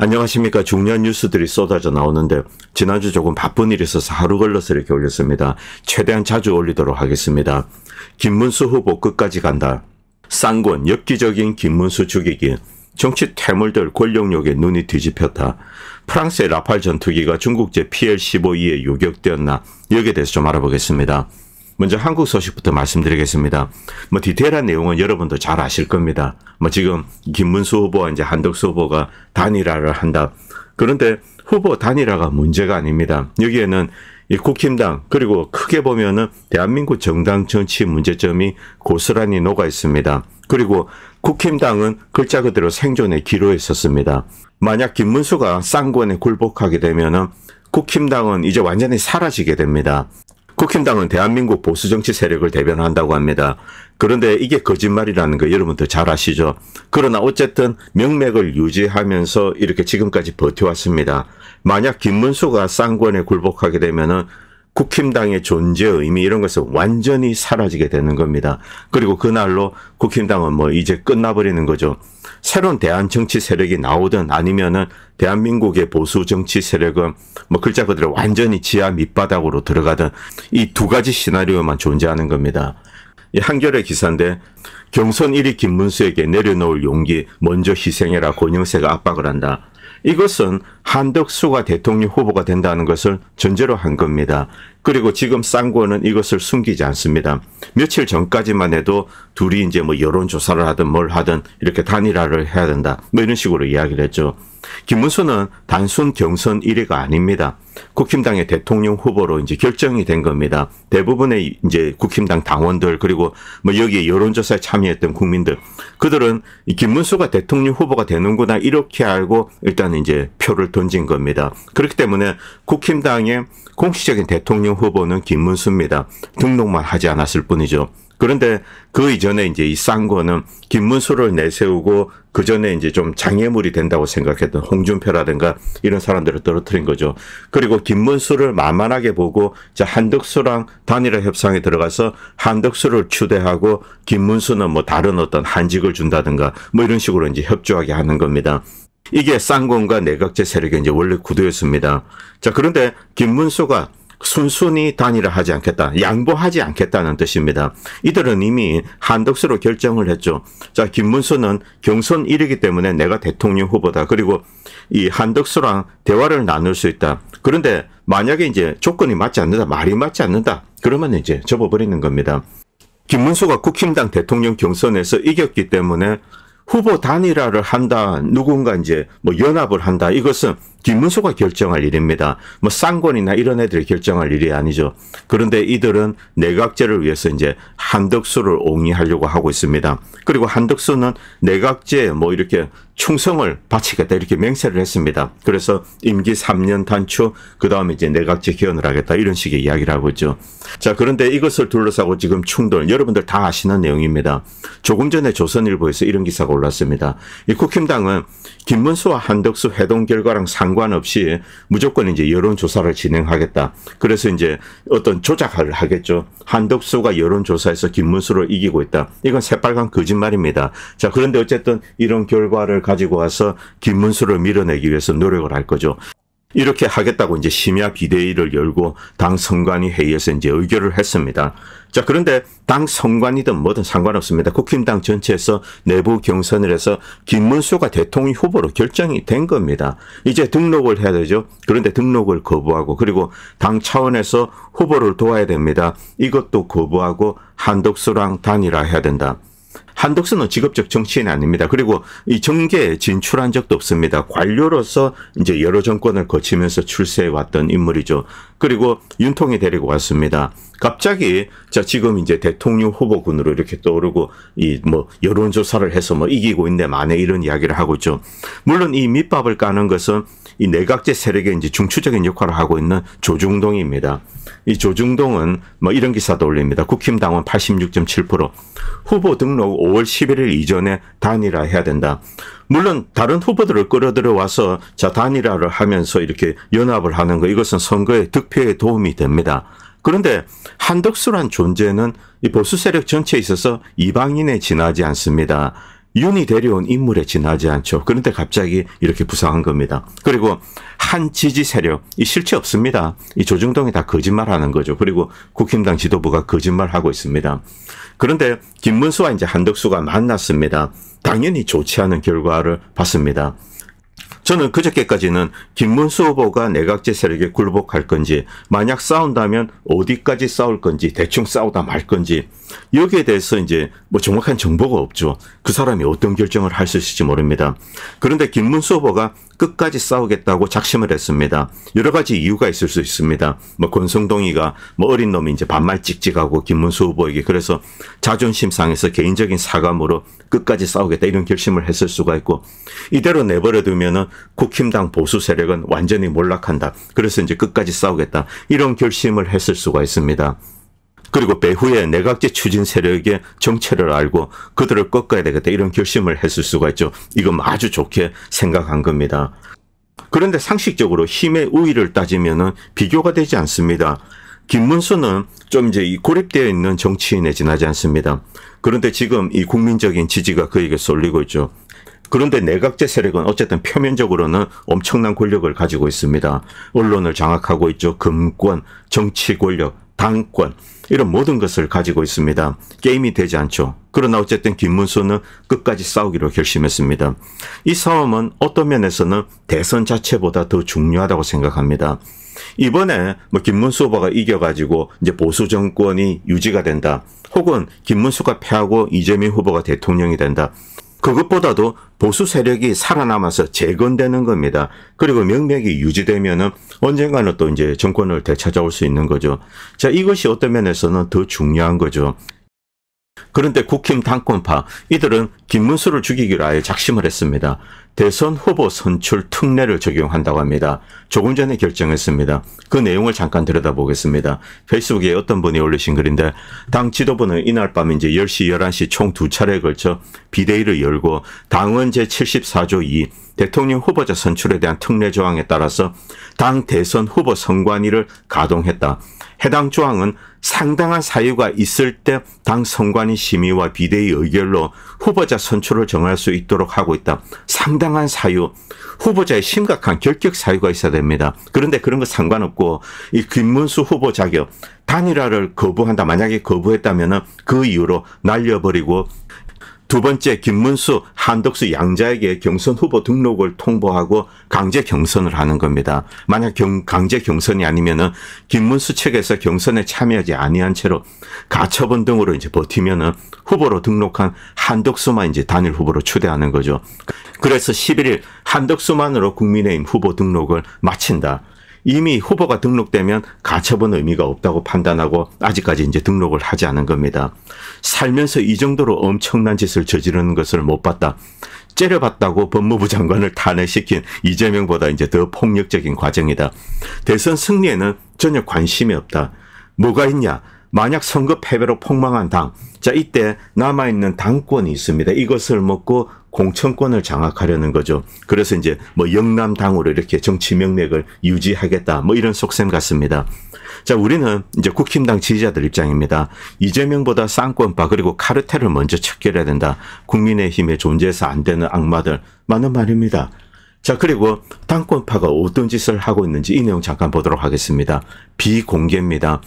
안녕하십니까. 중요한 뉴스들이 쏟아져 나오는데 지난주 조금 바쁜 일이 있어서 하루 걸러서 이렇게 올렸습니다. 최대한 자주 올리도록 하겠습니다. 김문수 후보 끝까지 간다. 쌍권 엽기적인 김문수 죽이기. 정치 퇴물들 권력욕에 눈이 뒤집혔다. 프랑스의 라팔 전투기가 중국제 PL-15E에 요격되었나, 여기에 대해서 좀 알아보겠습니다. 먼저 한국 소식부터 말씀드리겠습니다. 디테일한 내용은 여러분도 잘 아실 겁니다. 지금 김문수 후보와 이제 한덕수 후보가 단일화를 한다. 그런데 후보 단일화가 문제가 아닙니다. 여기에는 이 국힘당, 그리고 크게 보면은 대한민국 정당 정치 문제점이 고스란히 녹아 있습니다. 그리고 국힘당은 글자 그대로 생존의 기로에 섰습니다. 만약 김문수가 쌍권에 굴복하게 되면은 국힘당은 이제 완전히 사라지게 됩니다. 국힘당은 대한민국 보수정치 세력을 대변한다고 합니다. 그런데 이게 거짓말이라는 거 여러분들 잘 아시죠? 그러나 어쨌든 명맥을 유지하면서 이렇게 지금까지 버텨왔습니다. 만약 김문수가 쌍권에 굴복하게 되면은 국힘당의 존재 의미 이런 것은 완전히 사라지게 되는 겁니다. 그리고 그날로 국힘당은 이제 끝나버리는 거죠. 새로운 대한정치 세력이 나오든 아니면은 대한민국의 보수 정치 세력은 글자 그대로 완전히 지하 밑바닥으로 들어가든 이 두 가지 시나리오만 존재하는 겁니다. 이 한겨레 기사인데 경선 1위 김문수에게 내려놓을 용기 먼저 희생해라 권영세가 압박을 한다. 이것은 한덕수가 대통령 후보가 된다는 것을 전제로 한 겁니다. 그리고 지금 쌍권은 이것을 숨기지 않습니다. 며칠 전까지만 해도 둘이 이제 여론조사를 하든 뭘 하든 이렇게 단일화를 해야 된다. 이런 식으로 이야기를 했죠. 김문수는 단순 경선 1위가 아닙니다. 국힘당의 대통령 후보로 이제 결정이 된 겁니다. 대부분의 이제 국힘당 당원들, 그리고 여기 여론조사에 참여했던 국민들, 그들은 이 김문수가 대통령 후보가 되는구나 이렇게 알고 일단 이제 표를 던진 겁니다. 그렇기 때문에 국힘당의 공식적인 대통령 후보는 김문수입니다. 등록만 하지 않았을 뿐이죠. 그런데 그 이전에 이제 이 쌍권은 김문수를 내세우고 그 전에 이제 좀 장애물이 된다고 생각했던 홍준표라든가 이런 사람들을 떨어뜨린 거죠. 그리고 김문수를 만만하게 보고 한덕수랑 단일화 협상에 들어가서 한덕수를 추대하고 김문수는 다른 어떤 한직을 준다든가 이런 식으로 이제 협조하게 하는 겁니다. 이게 쌍권과 내각제 세력의 이제 원래 구도였습니다. 그런데 김문수가 순순히 단일화하지 않겠다, 양보하지 않겠다는 뜻입니다. 이들은 이미 한덕수로 결정을 했죠. 김문수는 경선 1위이기 때문에 내가 대통령 후보다. 그리고 이 한덕수랑 대화를 나눌 수 있다. 그런데 만약에 이제 조건이 맞지 않는다, 말이 맞지 않는다, 그러면 이제 접어버리는 겁니다. 김문수가 국힘당 대통령 경선에서 이겼기 때문에 후보 단일화를 한다, 누군가 이제 연합을 한다, 이것은 김문수가 결정할 일입니다. 쌍권이나 이런 애들이 결정할 일이 아니죠. 그런데 이들은 내각제를 위해서 이제 한덕수를 옹이하려고 하고 있습니다. 그리고 한덕수는 내각제에 이렇게 충성을 바치겠다 이렇게 맹세를 했습니다. 그래서 임기 3년 단축, 그 다음에 이제 내각제 개헌을 하겠다 이런 식의 이야기를 하고 있죠. 그런데 이것을 둘러싸고 지금 충돌, 여러분들 다 아시는 내용입니다. 조금 전에 조선일보에서 이런 기사가 올랐습니다. 이 국힘당은 김문수와 한덕수 회동 결과랑 상관없이 무조건 이제 여론조사를 진행하겠다. 그래서 이제 어떤 조작을 하겠죠. 한덕수가 여론조사에서 김문수를 이기고 있다. 이건 새빨간 거짓말입니다. 그런데 어쨌든 이런 결과를 가지고 와서 김문수를 밀어내기 위해서 노력을 할 거죠. 이렇게 하겠다고 이제 심야 비대위를 열고 당 선관위 회의에서 이제 의결을 했습니다. 그런데 당 선관위든 뭐든 상관없습니다. 국힘당 전체에서 내부 경선을 해서 김문수가 대통령 후보로 결정이 된 겁니다. 이제 등록을 해야 되죠. 그런데 등록을 거부하고, 그리고 당 차원에서 후보를 도와야 됩니다. 이것도 거부하고 한덕수랑 단일화해야 된다. 한덕수는 직업적 정치인이 아닙니다. 그리고 이 정계에 진출한 적도 없습니다. 관료로서 이제 여러 정권을 거치면서 출세해 왔던 인물이죠. 그리고 윤통이 데리고 왔습니다. 갑자기 지금 이제 대통령 후보군으로 이렇게 떠오르고 여론조사를 해서 이기고 있네 마네 이런 이야기를 하고 있죠. 물론 이 밑밥을 까는 것은 이 내각제 세력의 이제 중추적인 역할을 하고 있는 조중동입니다. 이 조중동은 이런 기사도 올립니다. 국힘당원 86.7%, 후보 등록 5월 11일 이전에 단일화해야 된다. 물론 다른 후보들을 끌어들여 와서 단일화를 하면서 이렇게 연합을 하는 거, 이것은 선거의 득표에 도움이 됩니다. 그런데 한덕수란 존재는 이 보수 세력 전체에 있어서 이방인에 지나지 않습니다. 윤이 데려온 인물에 지나지 않죠. 그런데 갑자기 이렇게 부상한 겁니다. 그리고 한 지지 세력, 이 실체 없습니다. 이 조중동이 다 거짓말하는 거죠. 그리고 국힘당 지도부가 거짓말하고 있습니다. 그런데 김문수와 이제 한덕수가 만났습니다. 당연히 좋지 않은 결과를 봤습니다. 저는 그저께까지는 김문수 후보가 내각제 세력에 굴복할 건지, 만약 싸운다면 어디까지 싸울 건지, 대충 싸우다 말 건지, 여기에 대해서 이제 뭐 정확한 정보가 없죠. 그 사람이 어떤 결정을 할 수 있을지 모릅니다. 그런데 김문수 후보가 끝까지 싸우겠다고 작심을 했습니다. 여러 가지 이유가 있을 수 있습니다. 뭐 권성동이가 뭐 어린 놈이 이제 반말 찍찍하고 김문수 후보에게 그래서 자존심 상해서 개인적인 사감으로 끝까지 싸우겠다 이런 결심을 했을 수가 있고, 이대로 내버려 두면은 국힘당 보수 세력은 완전히 몰락한다. 그래서 이제 끝까지 싸우겠다. 이런 결심을 했을 수가 있습니다. 그리고 배후에 내각제 추진 세력의 정체를 알고 그들을 꺾어야 되겠다. 이런 결심을 했을 수가 있죠. 이건 아주 좋게 생각한 겁니다. 그런데 상식적으로 힘의 우위를 따지면은 비교가 되지 않습니다. 김문수는 좀 이제 고립되어 있는 정치인에 지나지 않습니다. 그런데 지금 이 국민적인 지지가 그에게 쏠리고 있죠. 그런데 내각제 세력은 어쨌든 표면적으로는 엄청난 권력을 가지고 있습니다. 언론을 장악하고 있죠. 금권, 정치 권력, 당권 이런 모든 것을 가지고 있습니다. 게임이 되지 않죠. 그러나 어쨌든 김문수는 끝까지 싸우기로 결심했습니다. 이 싸움은 어떤 면에서는 대선 자체보다 더 중요하다고 생각합니다. 이번에 뭐 김문수 후보가 이겨가지고 이제 보수 정권이 유지가 된다. 혹은 김문수가 패하고 이재명 후보가 대통령이 된다. 그것보다도 보수 세력이 살아남아서 재건되는 겁니다. 그리고 명맥이 유지되면은 언젠가는 또 이제 정권을 되찾아올 수 있는 거죠. 자, 이것이 어떤 면에서는 더 중요한 거죠. 그런데 국힘 당권파 이들은 김문수를 죽이기로 아예 작심을 했습니다. 대선 후보 선출 특례를 적용한다고 합니다. 조금 전에 결정했습니다. 그 내용을 잠깐 들여다보겠습니다. 페이스북에 어떤 분이 올리신 글인데, 당 지도부는 이날 밤 이제 10시, 11시 총 2차례에 걸쳐 비대위를 열고 당원 제74조 2 대통령 후보자 선출에 대한 특례 조항에 따라서 당 대선 후보 선관위를 가동했다. 해당 조항은 상당한 사유가 있을 때 당 선관위 심의와 비대위 의결로 후보자 선출을 정할 수 있도록 하고 있다. 상당한 사유, 후보자의 심각한 결격 사유가 있어야 됩니다. 그런데 그런 거 상관없고 이 김문수 후보 자격 단일화를 거부한다. 만약에 거부했다면 그 이유로 날려버리고, 두 번째, 김문수, 한덕수 양자에게 경선 후보 등록을 통보하고 강제 경선을 하는 겁니다. 만약 강제 경선이 아니면은 김문수 측에서 경선에 참여하지 아니한 채로 가처분 등으로 이제 버티면은 후보로 등록한 한덕수만 이제 단일 후보로 추대하는 거죠. 그래서 11일 한덕수만으로 국민의힘 후보 등록을 마친다. 이미 후보가 등록되면 가처분 의미가 없다고 판단하고 아직까지 이제 등록을 하지 않은 겁니다. 살면서 이 정도로 엄청난 짓을 저지르는 것을 못 봤다. 째려봤다고 법무부 장관을 탄핵시킨 이재명보다 이제 더 폭력적인 과정이다. 대선 승리에는 전혀 관심이 없다. 뭐가 있냐? 만약 선거 패배로 폭망한 당, 자, 이때 남아있는 당권이 있습니다. 이것을 먹고 공천권을 장악하려는 거죠. 그래서 이제 뭐 영남당으로 이렇게 정치 명맥을 유지하겠다. 뭐 이런 속셈 같습니다. 자, 우리는 이제 국힘당 지지자들 입장입니다. 이재명보다 쌍권파 그리고 카르텔을 먼저 척결해야 된다. 국민의힘에 존재해서 안 되는 악마들. 맞는 말입니다. 자, 그리고 당권파가 어떤 짓을 하고 있는지 이 내용 잠깐 보도록 하겠습니다. 비공개입니다.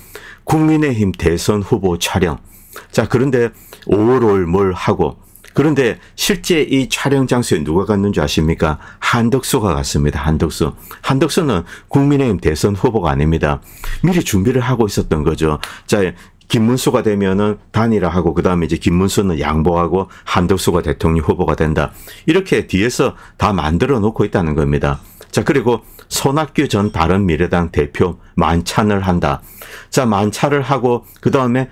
국민의힘 대선 후보 촬영. 자, 그런데 5월 뭘 하고, 그런데 실제 이 촬영 장소에 누가 갔는지 아십니까? 한덕수가 갔습니다. 한덕수. 한덕수는 국민의힘 대선 후보가 아닙니다. 미리 준비를 하고 있었던 거죠. 자, 김문수가 되면은 단일화하고 그다음에 이제 김문수는 양보하고 한덕수가 대통령 후보가 된다. 이렇게 뒤에서 다 만들어 놓고 있다는 겁니다. 자, 그리고 손학규 전 바른미래당 대표 만찬을 한다. 자, 만찬을 하고 그다음에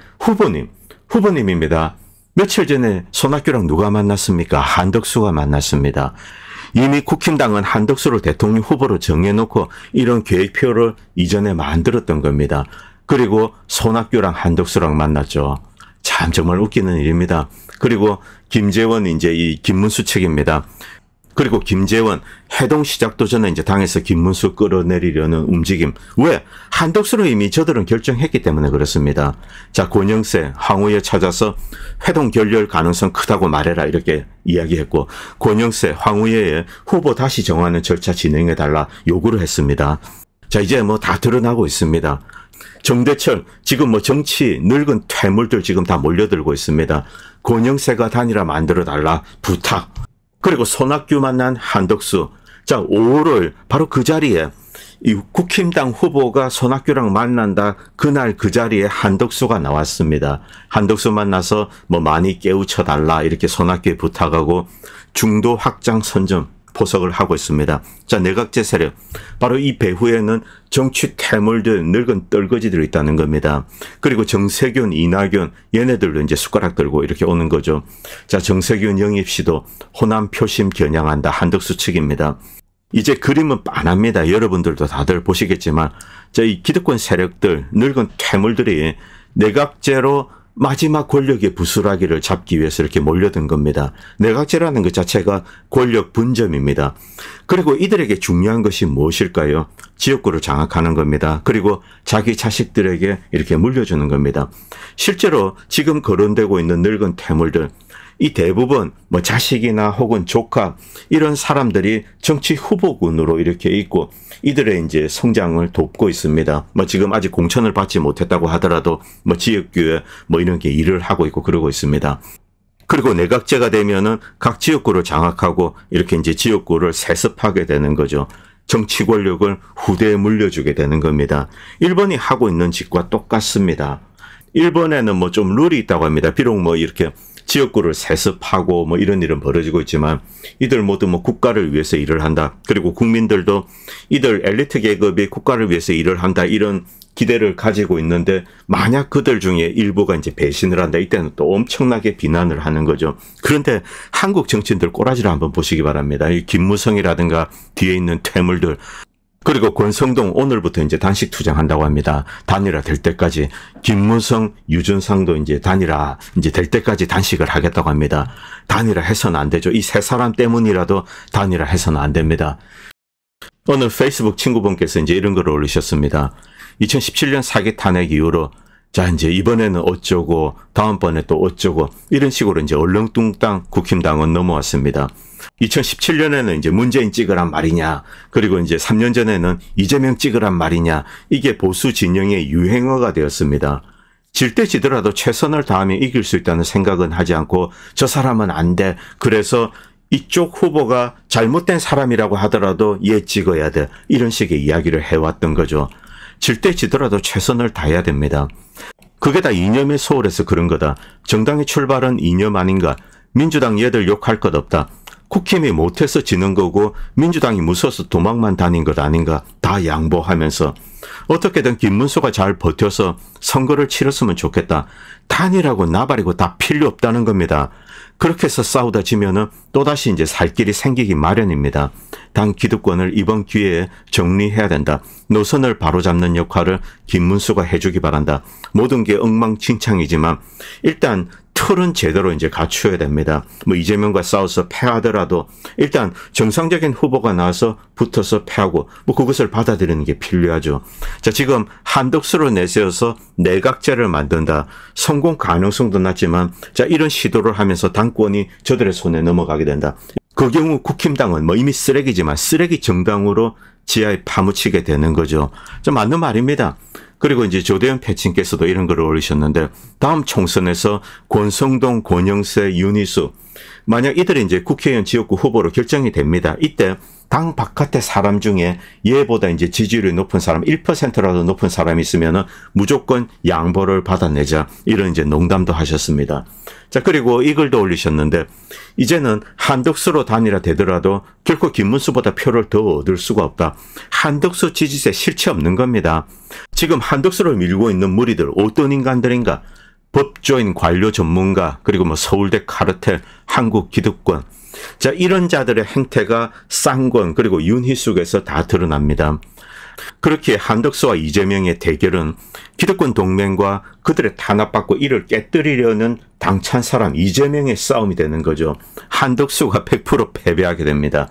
후보님입니다. 며칠 전에 손학규랑 누가 만났습니까? 한덕수가 만났습니다. 이미 국힘당은 한덕수를 대통령 후보로 정해놓고 이런 계획표를 이전에 만들었던 겁니다. 그리고 손학규랑 한덕수랑 만났죠. 참 정말 웃기는 일입니다. 그리고 김재원 이제 이 김문수 측입니다. 그리고 김재원 해동 시작도 전에 이제 당에서 김문수 끌어내리려는 움직임. 왜? 한덕수로 이미 저들은 결정했기 때문에 그렇습니다. 자, 권영세, 황우여 찾아서 회동 결렬 가능성 크다고 말해라 이렇게 이야기했고, 권영세, 황우여의 후보 다시 정하는 절차 진행해달라 요구를 했습니다. 자, 이제 뭐 다 드러나고 있습니다. 정대철, 지금 뭐 정치 늙은 퇴물들 지금 다 몰려들고 있습니다. 권영세가 단일화 만들어달라 부탁. 그리고 손학규 만난 한덕수. 자, 5월 바로 그 자리에 이 국힘당 후보가 손학규랑 만난다. 그날 그 자리에 한덕수가 나왔습니다. 한덕수 만나서 뭐 많이 깨우쳐달라 이렇게 손학규에 부탁하고 중도 확장 선점 포석을 하고 있습니다. 자, 내각제 세력. 바로 이 배후에는 정치 퇴물들, 늙은 떨거지들이 있다는 겁니다. 그리고 정세균, 이낙연, 얘네들도 이제 숟가락 들고 이렇게 오는 거죠. 자, 정세균 영입시도 호남 표심 겨냥한다. 한덕수 측입니다. 이제 그림은 빤합니다. 여러분들도 다들 보시겠지만, 자, 이 기득권 세력들, 늙은 퇴물들이 내각제로 마지막 권력의 부스라기를 잡기 위해서 이렇게 몰려든 겁니다. 내각제라는 것 자체가 권력 분점입니다. 그리고 이들에게 중요한 것이 무엇일까요? 지역구를 장악하는 겁니다. 그리고 자기 자식들에게 이렇게 물려주는 겁니다. 실제로 지금 거론되고 있는 늙은 퇴물들, 이 대부분 뭐 자식이나 혹은 조카 이런 사람들이 정치 후보군으로 이렇게 있고 이들의 이제 성장을 돕고 있습니다. 뭐 지금 아직 공천을 받지 못했다고 하더라도 뭐 지역교회 뭐 이런 게 일을 하고 있고 그러고 있습니다. 그리고 내각제가 되면은 각 지역구를 장악하고 이렇게 이제 지역구를 세습하게 되는 거죠. 정치 권력을 후대에 물려주게 되는 겁니다. 일본이 하고 있는 짓과 똑같습니다. 일본에는 뭐 좀 룰이 있다고 합니다. 비록 뭐 이렇게 지역구를 세습하고 뭐 이런 일은 벌어지고 있지만 이들 모두 뭐 국가를 위해서 일을 한다. 그리고 국민들도 이들 엘리트 계급이 국가를 위해서 일을 한다. 이런 기대를 가지고 있는데 만약 그들 중에 일부가 이제 배신을 한다. 이때는 또 엄청나게 비난을 하는 거죠. 그런데 한국 정치인들 꼬라지를 한번 보시기 바랍니다. 이 김무성이라든가 뒤에 있는 퇴물들. 그리고 권성동 오늘부터 이제 단식 투쟁한다고 합니다. 단일화 될 때까지. 김무성, 유준상도 이제 단일화 이제 될 때까지 단식을 하겠다고 합니다. 단일화 해서는 안 되죠. 이 세 사람 때문이라도 단일화 해서는 안 됩니다. 오늘 페이스북 친구분께서 이제 이런 걸 올리셨습니다. 2017년 사기 탄핵 이후로 자, 이제 이번에는 어쩌고 다음번에 또 어쩌고 이런 식으로 이제 얼렁뚱땅 국힘당은 넘어왔습니다. 2017년에는 이제 문재인 찍으란 말이냐, 그리고 이제 3년 전에는 이재명 찍으란 말이냐, 이게 보수 진영의 유행어가 되었습니다. 질 때 지더라도 최선을 다하면 이길 수 있다는 생각은 하지 않고 저 사람은 안 돼. 그래서 이쪽 후보가 잘못된 사람이라고 하더라도 얘 찍어야 돼. 이런 식의 이야기를 해왔던 거죠. 질 때 지더라도 최선을 다해야 됩니다. 그게 다 이념의 소홀해서 그런 거다. 정당의 출발은 이념 아닌가. 민주당 얘들 욕할 것 없다. 국힘이 못해서 지는 거고 민주당이 무서워서 도망만 다닌 것 아닌가. 다 양보하면서 어떻게든 김문수가 잘 버텨서 선거를 치렀으면 좋겠다. 단일하고 나발이고 다 필요 없다는 겁니다. 그렇게 해서 싸우다 지면은 또다시 이제 살 길이 생기기 마련입니다. 당 기득권을 이번 기회에 정리해야 된다. 노선을 바로잡는 역할을 김문수가 해주기 바란다. 모든 게 엉망진창이지만 일단 틀은 제대로 이제 갖춰야 됩니다. 뭐 이재명과 싸워서 패하더라도 일단 정상적인 후보가 나와서 붙어서 패하고 뭐 그것을 받아들이는 게 필요하죠. 자, 지금 한덕수를 내세워서 내각제를 만든다. 성공 가능성도 낮지만 자, 이런 시도를 하면서 당권이 저들의 손에 넘어가게 된다. 그 경우 국힘당은 뭐 이미 쓰레기지만 쓰레기 정당으로 지하에 파묻히게 되는 거죠. 좀 맞는 말입니다. 그리고 이제 조대현 패친께서도 이런 걸 올리셨는데 다음 총선에서 권성동, 권영세, 윤희수 만약 이들이 이제 국회의원 지역구 후보로 결정이 됩니다. 이때 당 바깥의 사람 중에 얘보다 이제 지지율이 높은 사람 1%라도 높은 사람이 있으면은 무조건 양보를 받아내자. 이런 이제 농담도 하셨습니다. 자, 그리고 이 글도 올리셨는데 이제는 한덕수로 단일화 되더라도 결코 김문수보다 표를 더 얻을 수가 없다. 한덕수 지지세 실체 없는 겁니다. 지금 한덕수를 밀고 있는 무리들 어떤 인간들인가? 법조인, 관료 전문가, 그리고 뭐 서울대 카르텔, 한국 기득권. 자, 이런 자들의 행태가 쌍권 그리고 윤희숙에서 다 드러납니다. 그렇게 한덕수와 이재명의 대결은 기득권 동맹과 그들의 탄압받고 이를 깨뜨리려는 당찬 사람 이재명의 싸움이 되는 거죠. 한덕수가 100% 패배하게 됩니다.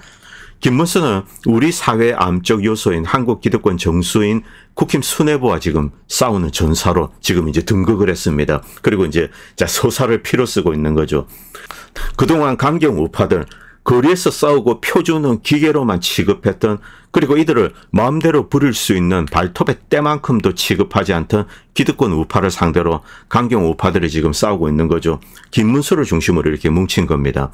김문수는 우리 사회의 암적 요소인 한국 기득권 정수인 국힘 수뇌부와 지금 싸우는 전사로 지금 이제 등극을 했습니다. 그리고 이제 서사를 피로 쓰고 있는 거죠. 그동안 강경 우파들 거리에서 싸우고 표준은 기계로만 취급했던, 그리고 이들을 마음대로 부릴 수 있는 발톱의 때만큼도 취급하지 않던 기득권 우파를 상대로 강경 우파들이 지금 싸우고 있는 거죠. 김문수를 중심으로 이렇게 뭉친 겁니다.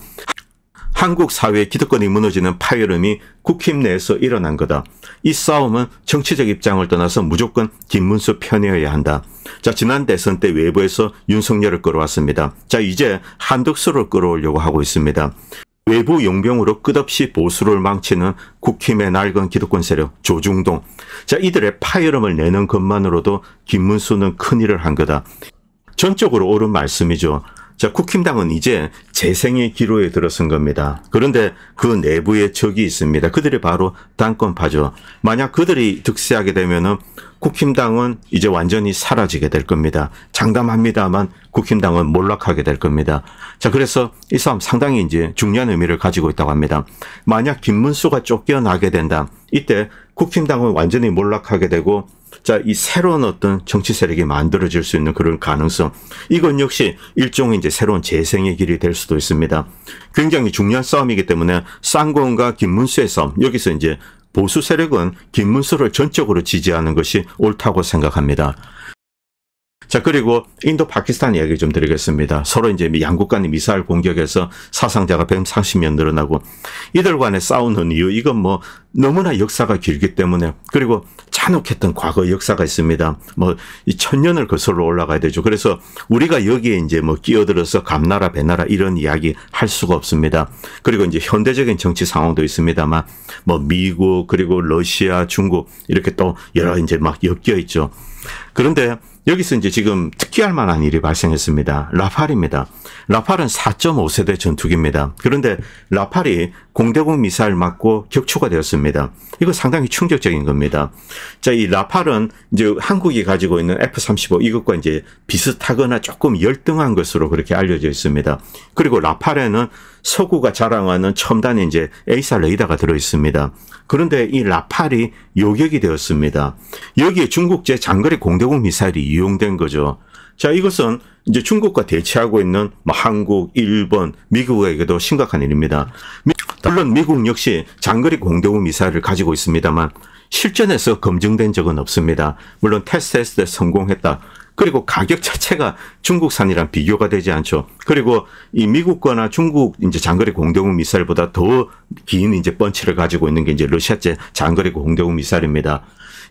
한국 사회의 기득권이 무너지는 파열음이 국힘 내에서 일어난 거다. 이 싸움은 정치적 입장을 떠나서 무조건 김문수 편이어야 한다. 자, 지난 대선 때 외부에서 윤석열을 끌어왔습니다. 자, 이제 한덕수를 끌어오려고 하고 있습니다. 외부 용병으로 끝없이 보수를 망치는 국힘의 낡은 기득권 세력 조중동. 자, 이들의 파열음을 내는 것만으로도 김문수는 큰일을 한 거다. 전적으로 옳은 말씀이죠. 자, 국힘당은 이제 재생의 기로에 들어선 겁니다. 그런데 그 내부에 적이 있습니다. 그들이 바로 당권파죠. 만약 그들이 득세하게 되면은 국힘당은 이제 완전히 사라지게 될 겁니다. 장담합니다만 국힘당은 몰락하게 될 겁니다. 자, 그래서 이 싸움 상당히 이제 중요한 의미를 가지고 있다고 합니다. 만약 김문수가 쫓겨나게 된다. 이때 국힘당은 완전히 몰락하게 되고, 자, 이 새로운 어떤 정치 세력이 만들어질 수 있는 그런 가능성. 이건 역시 일종의 이제 새로운 재생의 길이 될 수도 있습니다. 굉장히 중요한 싸움이기 때문에 쌍권과 김문수의 싸움. 여기서 이제 보수 세력은 김문수를 전적으로 지지하는 것이 옳다고 생각합니다. 자, 그리고 인도 파키스탄 이야기 좀 드리겠습니다. 서로 이제 양국 간의 미사일 공격에서 사상자가 130명 늘어나고, 이들 간에 싸우는 이유, 이건 뭐 너무나 역사가 길기 때문에, 그리고 잔혹했던 과거 역사가 있습니다. 뭐 이 천년을 거슬러 올라가야 되죠. 그래서 우리가 여기에 이제 뭐 끼어들어서 감나라 배나라 이런 이야기 할 수가 없습니다. 그리고 이제 현대적인 정치 상황도 있습니다만, 뭐 미국 그리고 러시아, 중국 이렇게 또 여러 이제 막 엮여 있죠. 그런데 여기서 이제 지금 특기할 만한 일이 발생했습니다. 라팔입니다. 라팔은 4.5세대 전투기입니다. 그런데 라팔이 공대공 미사일 맞고 격추가 되었습니다. 이거 상당히 충격적인 겁니다. 자, 이 라팔은 이제 한국이 가지고 있는 F-35 이것과 이제 비슷하거나 조금 열등한 것으로 그렇게 알려져 있습니다. 그리고 라팔에는 서구가 자랑하는 첨단의 이제 에이사 레이더가 들어 있습니다. 그런데 이 라팔이 요격이 되었습니다. 여기에 중국제 장거리 공대공 미사일이 이용된 거죠. 자, 이것은 이제 중국과 대치하고 있는 한국, 일본, 미국에게도 심각한 일입니다. 물론 미국 역시 장거리 공대공 미사일을 가지고 있습니다만 실전에서 검증된 적은 없습니다. 물론 테스트했을 때 성공했다. 그리고 가격 자체가 중국산이랑 비교가 되지 않죠. 그리고 이 미국 거나 중국 이제 장거리 공대공 미사일보다 더 긴 이제 펀치를 가지고 있는 게 이제 러시아제 장거리 공대공 미사일입니다.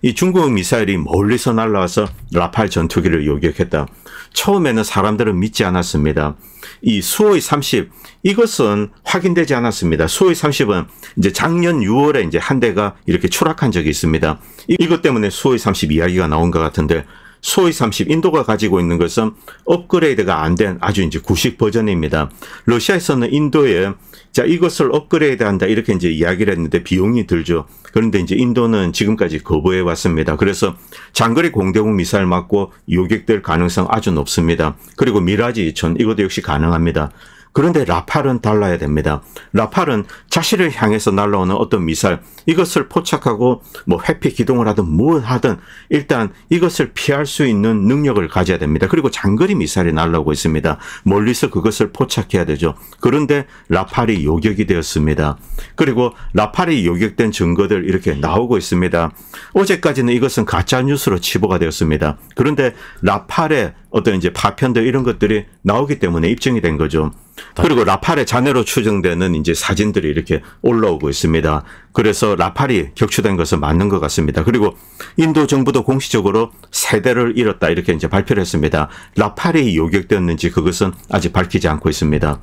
이 중국 미사일이 멀리서 날아와서 라팔 전투기를 요격했다. 처음에는 사람들은 믿지 않았습니다. 이 수호이 30 이것은 확인되지 않았습니다. 수호이 30은 이제 작년 6월에 이제 한 대가 이렇게 추락한 적이 있습니다. 이것 때문에 수호이 30 이야기가 나온 것 같은데, 수호이 30 인도가 가지고 있는 것은 업그레이드가 안 된 아주 이제 구식 버전입니다. 러시아에서는 인도에 자, 이것을 업그레이드한다 이렇게 이제 이야기를 했는데 비용이 들죠. 그런데 이제 인도는 지금까지 거부해 왔습니다. 그래서 장거리 공대공 미사일 맞고 요격될 가능성 아주 높습니다. 그리고 미라지 2000 이것도 역시 가능합니다. 그런데 라팔은 달라야 됩니다. 라팔은 자신을 향해서 날아오는 어떤 미사일 이것을 포착하고 뭐 회피 기동을 하든 뭘 하든 일단 이것을 피할 수 있는 능력을 가져야 됩니다. 그리고 장거리 미사일이 날아오고 있습니다. 멀리서 그것을 포착해야 되죠. 그런데 라팔이 요격이 되었습니다. 그리고 라팔이 요격된 증거들 이렇게 나오고 있습니다. 어제까지는 이것은 가짜 뉴스로 치부가 되었습니다. 그런데 라팔의 어떤 이제 파편들 이런 것들이 나오기 때문에 입증이 된 거죠. 그리고 라팔의 잔해로 추정되는 이제 사진들이 이렇게 올라오고 있습니다. 그래서 라팔이 격추된 것은 맞는 것 같습니다. 그리고 인도 정부도 공식적으로 세대를 잃었다 이렇게 이제 발표를 했습니다. 라팔이 요격되었는지 그것은 아직 밝히지 않고 있습니다.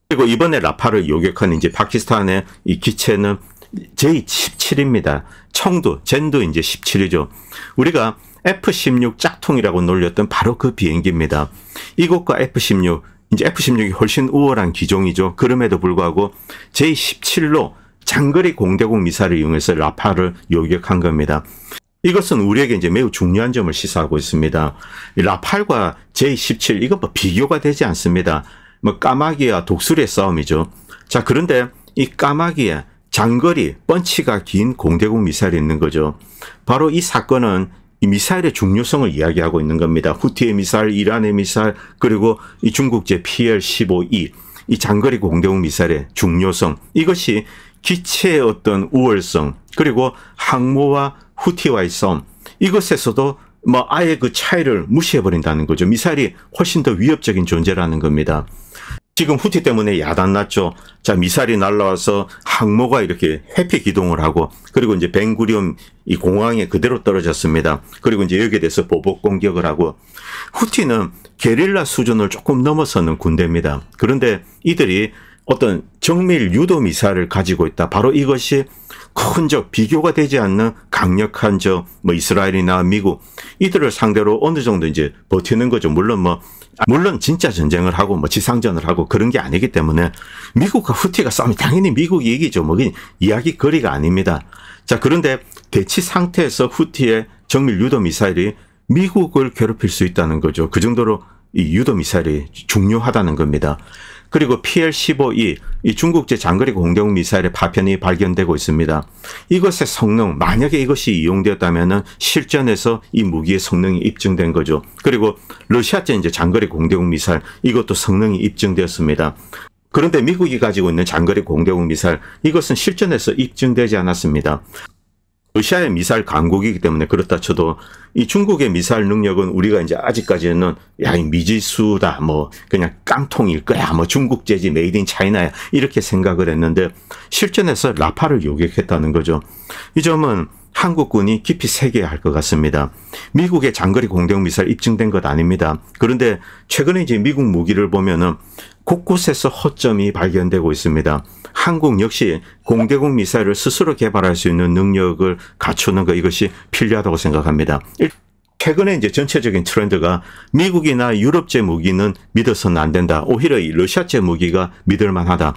그리고 이번에 라팔을 요격한 이제 파키스탄의 이 기체는 J-17입니다. 청두, 젠도 이제 17이죠. 우리가 F-16 짝퉁이라고 놀렸던 바로 그 비행기입니다. 이것과 F-16, 이제 F-16이 훨씬 우월한 기종이죠. 그럼에도 불구하고 J-17로 장거리 공대공 미사일을 이용해서 라팔을 요격한 겁니다. 이것은 우리에게 이제 매우 중요한 점을 시사하고 있습니다. 라팔과 J-17 이건 뭐 비교가 되지 않습니다. 뭐 까마귀와 독수리의 싸움이죠. 자, 그런데 이 까마귀에 장거리 펀치가 긴 공대공 미사일이 있는 거죠. 바로 이 사건은 이 미사일의 중요성을 이야기하고 있는 겁니다. 후티의 미사일, 이란의 미사일, 그리고 이 중국제 PL-15E 이 장거리 공대공 미사일의 중요성, 이것이 기체의 어떤 우월성, 그리고 항모와 후티와의 싸움, 이것에서도 뭐 아예 그 차이를 무시해버린다는 거죠. 미사일이 훨씬 더 위협적인 존재라는 겁니다. 지금 후티 때문에 야단났죠. 자, 미사일이 날라와서 항모가 이렇게 회피 기동을 하고, 그리고 이제 벤구리온 이 공항에 그대로 떨어졌습니다. 그리고 이제 여기에 대해서 보복 공격을 하고, 후티는 게릴라 수준을 조금 넘어서는 군대입니다. 그런데 이들이 어떤 정밀 유도 미사일을 가지고 있다. 바로 이것이 큰 적, 비교가 되지 않는 강력한 적, 뭐 이스라엘이나 미국, 이들을 상대로 어느 정도 이제 버티는 거죠. 물론 진짜 전쟁을 하고 뭐 지상전을 하고 그런 게 아니기 때문에 미국과 후티가 싸우면 당연히 미국이 이기죠. 뭐 이야기거리가 아닙니다. 자, 그런데 대치 상태에서 후티의 정밀 유도 미사일이 미국을 괴롭힐 수 있다는 거죠. 그 정도로 이 유도 미사일이 중요하다는 겁니다. 그리고 PL-15E, 이 중국제 장거리 공대공 미사일의 파편이 발견되고 있습니다. 이것의 성능, 만약에 이것이 이용되었다면 실전에서 이 무기의 성능이 입증된 거죠. 그리고 러시아제 이제 장거리 공대공 미사일, 이것도 성능이 입증되었습니다. 그런데 미국이 가지고 있는 장거리 공대공 미사일, 이것은 실전에서 입증되지 않았습니다. 러시아의 미사일 강국이기 때문에 그렇다 쳐도 이 중국의 미사일 능력은 우리가 이제 아직까지는 야, 이 미지수다, 뭐 그냥 깡통일 거야, 뭐 중국제지, 메이드 인 차이나야, 이렇게 생각을 했는데 실전에서 라팔을 요격했다는 거죠. 이 점은 한국군이 깊이 새겨야 할 것 같습니다. 미국의 장거리 공대공 미사일 입증된 것 아닙니다. 그런데 최근에 이제 미국 무기를 보면은 곳곳에서 허점이 발견되고 있습니다. 한국 역시 공대공 미사일을 스스로 개발할 수 있는 능력을 갖추는 것, 이것이 필요하다고 생각합니다. 최근에 이제 전체적인 트렌드가 미국이나 유럽제 무기는 믿어서는 안 된다. 오히려 이 러시아제 무기가 믿을만하다.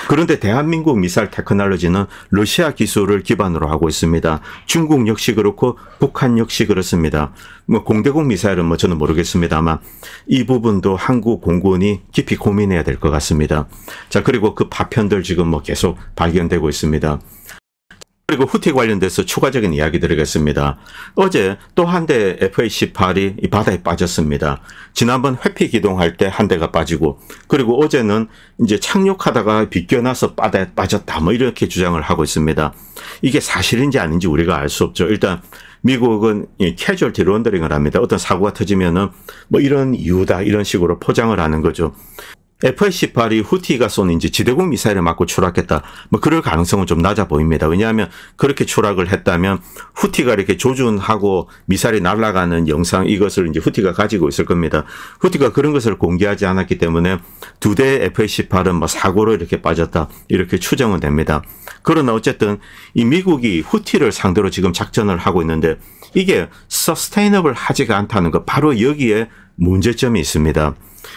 그런데 대한민국 미사일 테크놀로지는 러시아 기술을 기반으로 하고 있습니다. 중국 역시 그렇고 북한 역시 그렇습니다. 뭐 공대공 미사일은 뭐 저는 모르겠습니다만 이 부분도 한국 공군이 깊이 고민해야 될 것 같습니다. 자, 그리고 그 파편들 지금 뭐 계속 발견되고 있습니다. 그리고 후티 관련돼서 추가적인 이야기 드리겠습니다. 어제 또 한 대 FA-18이 이 바다에 빠졌습니다. 지난번 회피 기동할 때 한 대가 빠지고, 그리고 어제는 이제 착륙하다가 비껴나서 바다에 빠졌다, 뭐 이렇게 주장을 하고 있습니다. 이게 사실인지 아닌지 우리가 알 수 없죠. 일단 미국은 캐주얼티 런더링을 합니다. 어떤 사고가 터지면은 뭐 이런 이유다, 이런 식으로 포장을 하는 거죠. FA-18이 후티가 쏘는 이제 지대공 미사일을 맞고 추락했다, 뭐 그럴 가능성은 좀 낮아 보입니다. 왜냐하면 그렇게 추락을 했다면 후티가 이렇게 조준하고 미사일이 날아가는 영상, 이것을 이제 후티가 가지고 있을 겁니다. 후티가 그런 것을 공개하지 않았기 때문에 두 대 FA-18은 뭐 사고로 이렇게 빠졌다, 이렇게 추정은 됩니다. 그러나 어쨌든 이 미국이 후티를 상대로 지금 작전을 하고 있는데 이게 서스테이너블 하지가 않다는 것, 바로 여기에 문제점이 있습니다.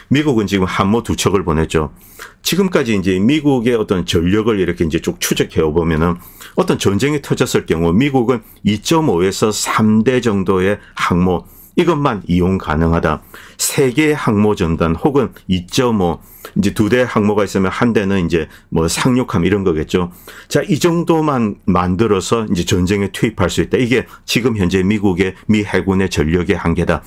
미국은 지금 함모 2척을 보냈죠. 지금까지 이제 미국의 어떤 전력을 이렇게 이제 쭉 추적해 보면은 어떤 전쟁이 터졌을 경우 미국은 2.5에서 3대 정도의 항모, 이것만 이용 가능하다. 3개의 항모 전단 혹은 2.5, 이제 2대 항모가 있으면 한 대는 이제 뭐 상륙함 이런 거겠죠. 자, 이 정도만 만들어서 이제 전쟁에 투입할 수 있다. 이게 지금 현재 미국의 미 해군의 전력의 한계다.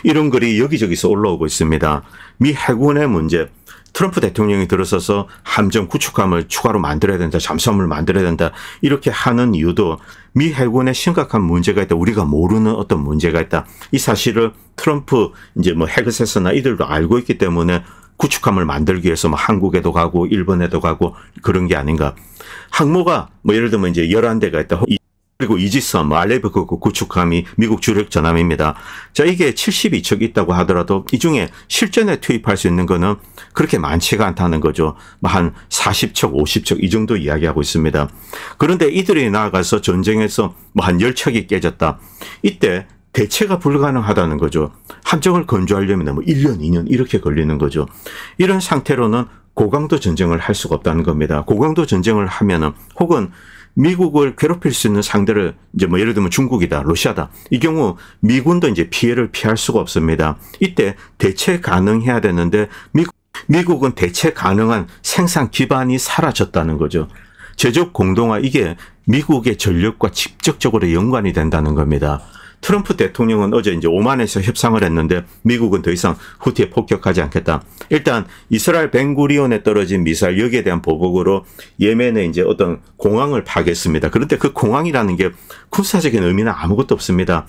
이런 글이 여기저기서 올라오고 있습니다. 미 해군의 문제, 트럼프 대통령이 들어서서 함정 구축함을 추가로 만들어야 된다, 잠수함을 만들어야 된다, 이렇게 하는 이유도 미 해군에 심각한 문제가 있다, 우리가 모르는 어떤 문제가 있다, 이 사실을 트럼프 이제 뭐 헤그세스나 이들도 알고 있기 때문에 구축함을 만들기 위해서 뭐 한국에도 가고 일본에도 가고 그런 게 아닌가. 항모가 뭐 예를 들면 이제 11대가 있다. 그리고 이지스함, 알레브 구축함이 미국 주력 전함입니다. 자, 이게 72척 있다고 하더라도 이 중에 실전에 투입할 수 있는 거는 그렇게 많지가 않다는 거죠. 뭐 한 40척, 50척 이 정도 이야기하고 있습니다. 그런데 이들이 나아가서 전쟁에서 뭐 한 10척이 깨졌다. 이때 대체가 불가능하다는 거죠. 함정을 건조하려면 뭐 1년, 2년 이렇게 걸리는 거죠. 이런 상태로는 고강도 전쟁을 할 수가 없다는 겁니다. 고강도 전쟁을 하면은 혹은 미국을 괴롭힐 수 있는 상대를 이제 뭐 예를 들면 중국이다, 러시아다. 이 경우 미군도 이제 피해를 피할 수가 없습니다. 이때 대체 가능해야 되는데 미국은 대체 가능한 생산 기반이 사라졌다는 거죠. 제적 공동화, 이게 미국의 전력과 직접적으로 연관이 된다는 겁니다. 트럼프 대통령은 어제 이제 오만에서 협상을 했는데 미국은 더 이상 후티에 폭격하지 않겠다. 일단 이스라엘 벤구리온에 떨어진 미사일, 여기에 대한 보복으로 예멘에 이제 어떤 공항을 파괴했습니다. 그런데 그 공항이라는 게 군사적인 의미는 아무것도 없습니다.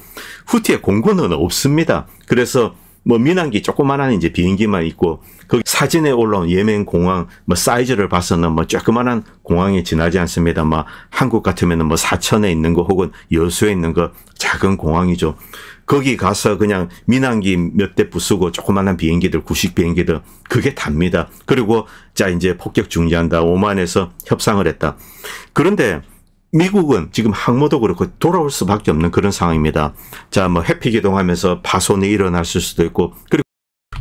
후티의 공군은 없습니다. 그래서 뭐 민항기 조그만한 이제 비행기만 있고, 그 사진에 올라온 예멘 공항 뭐 사이즈를 봐서는 뭐 조그만한 공항이 지나지 않습니다. 뭐 한국 같으면은 뭐 사천에 있는 거 혹은 여수에 있는 거 작은 공항이죠. 거기 가서 그냥 민항기 몇 대 부수고 조그만한 비행기들, 구식 비행기들, 그게 답니다. 그리고 자 이제 폭격 중지한다. 오만에서 협상을 했다. 그런데 미국은 지금 항모도 그렇고 돌아올 수밖에 없는 그런 상황입니다. 자, 뭐 회피 기동하면서 파손이 일어났을 수도 있고, 그리고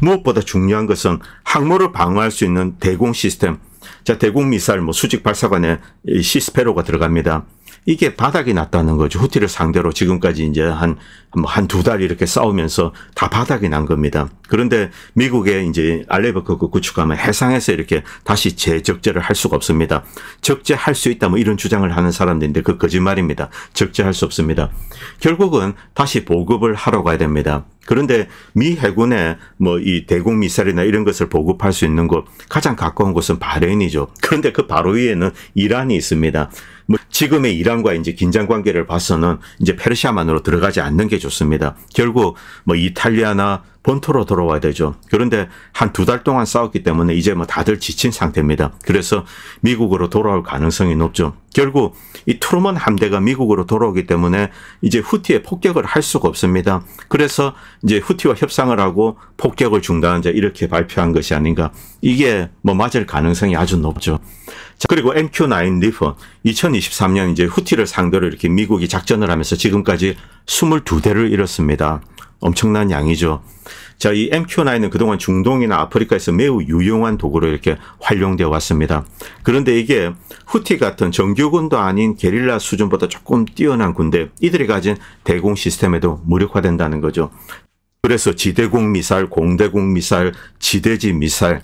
무엇보다 중요한 것은 항모를 방어할 수 있는 대공 시스템. 자, 대공 미사일 뭐 수직 발사관에 시스페로가 들어갑니다. 이게 바닥이 났다는 거죠. 후티를 상대로 지금까지 이제 한 두 달 이렇게 싸우면서 다 바닥이 난 겁니다. 그런데 미국의 이제 알레버크 구축하면 해상에서 이렇게 다시 재적재를 할 수가 없습니다. 적재할 수 있다 뭐 이런 주장을 하는 사람들인데 그 거짓말입니다. 적재할 수 없습니다. 결국은 다시 보급을 하러 가야 됩니다. 그런데 미 해군에 뭐 이 대공 미사일이나 이런 것을 보급할 수 있는 곳, 가장 가까운 곳은 바레인이죠. 그런데 그 바로 위에는 이란이 있습니다. 뭐 지금의 이란과 이제 긴장 관계를 봐서는 이제 페르시아만으로 들어가지 않는 게 좋습니다. 결국 뭐 이탈리아나 본토로 돌아와야 되죠. 그런데 한 두 달 동안 싸웠기 때문에 이제 뭐 다들 지친 상태입니다. 그래서 미국으로 돌아올 가능성이 높죠. 결국 이 트루먼 함대가 미국으로 돌아오기 때문에 이제 후티에 폭격을 할 수가 없습니다. 그래서 이제 후티와 협상을 하고 폭격을 중단하자 이렇게 발표한 것이 아닌가. 이게 뭐 맞을 가능성이 아주 높죠. 자, 그리고 MQ-9 리퍼 2023년 이제 후티를 상대로 이렇게 미국이 작전을 하면서 지금까지 22대를 잃었습니다. 엄청난 양이죠. 자, 이 MQ-9은 그동안 중동이나 아프리카에서 매우 유용한 도구로 이렇게 활용되어 왔습니다. 그런데 이게 후티 같은 정규군도 아닌 게릴라 수준보다 조금 뛰어난 군대, 이들이 가진 대공 시스템에도 무력화된다는 거죠. 그래서 지대공 미사일, 공대공 미사일, 지대지 미사일,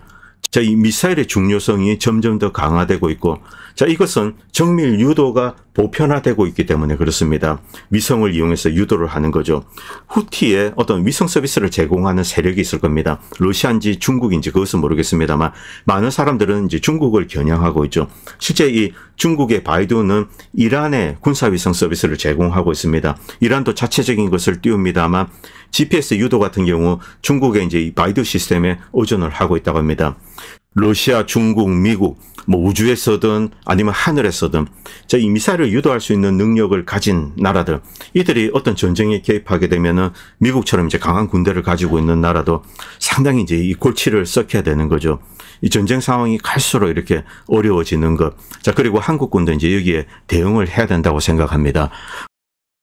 자, 이 미사일의 중요성이 점점 더 강화되고 있고, 자, 이것은 정밀 유도가 보편화되고 있기 때문에 그렇습니다. 위성을 이용해서 유도를 하는 거죠. 후티에 어떤 위성 서비스를 제공하는 세력이 있을 겁니다. 러시아인지 중국인지 그것은 모르겠습니다만 많은 사람들은 이제 중국을 겨냥하고 있죠. 실제 이 중국의 바이두는 이란에 군사위성 서비스를 제공하고 있습니다. 이란도 자체적인 것을 띄웁니다만 GPS 유도 같은 경우 중국의 이제 이 바이두 시스템에 의존을 하고 있다고 합니다. 러시아, 중국, 미국, 뭐 우주에서든 아니면 하늘에서든 자, 이 미사일을 유도할 수 있는 능력을 가진 나라들, 이들이 어떤 전쟁에 개입하게 되면은 미국처럼 이제 강한 군대를 가지고 있는 나라도 상당히 이제 이 골치를 썩혀야 되는 거죠. 이 전쟁 상황이 갈수록 이렇게 어려워지는 것. 자, 그리고 한국군도 이제 여기에 대응을 해야 된다고 생각합니다.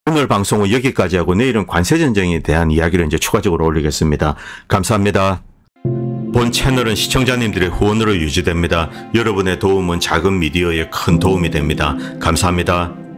오늘 방송은 여기까지 하고 내일은 관세 전쟁에 대한 이야기를 이제 추가적으로 올리겠습니다. 감사합니다. 본 채널은 시청자님들의 후원으로 유지됩니다. 여러분의 도움은 작은 미디어에 큰 도움이 됩니다. 감사합니다.